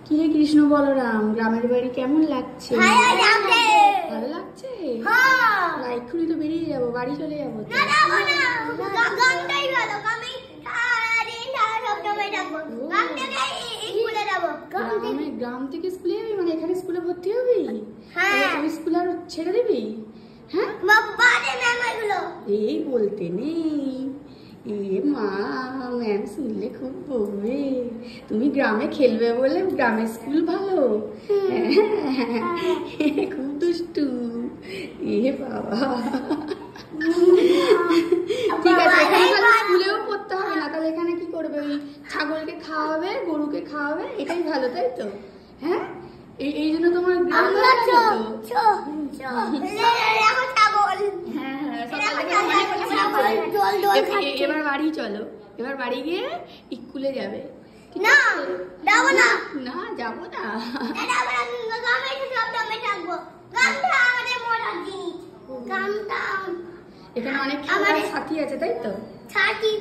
কি রে কৃষ্ণ বলরাম, গ্রামের বাড়ি কেমন লাগছে? ভালো লাগছে? না এক্ষুনি তো বেরিয়ে যাবো, বাড়ি চলে যাবো। গ্রাম থেকে স্কুলে যাবি মানে এখানে স্কুলে ভর্তি হবি? তুমি স্কুলে আর ছেড়ে দিবি? হ্যাঁ এই বলতে নেই, এ মা ম্যাম শুনলে খুব বলবে তুমি গ্রামে খেলবে বলে গ্রামের স্কুল ভালো। খুব দুষ্টু। এ বাবা ঠিক আছে, এখানে তাহলে স্কুলেও পড়তে হবে না, তাহলে এখানে কি করবে? ওই ছাগলকে খাওয়াবে, গরুকে খাওয়াবে, এটাই ভালো তাই তো? হ্যাঁ এই জন্য তোমার গ্রাম এবার বাড়ি চলো, এবার বাড়ি গিয়ে স্কুলে যাবে। না যাবো না, না যাবো না, এখানে অনেক সাথী আছে তাই তো? সাথী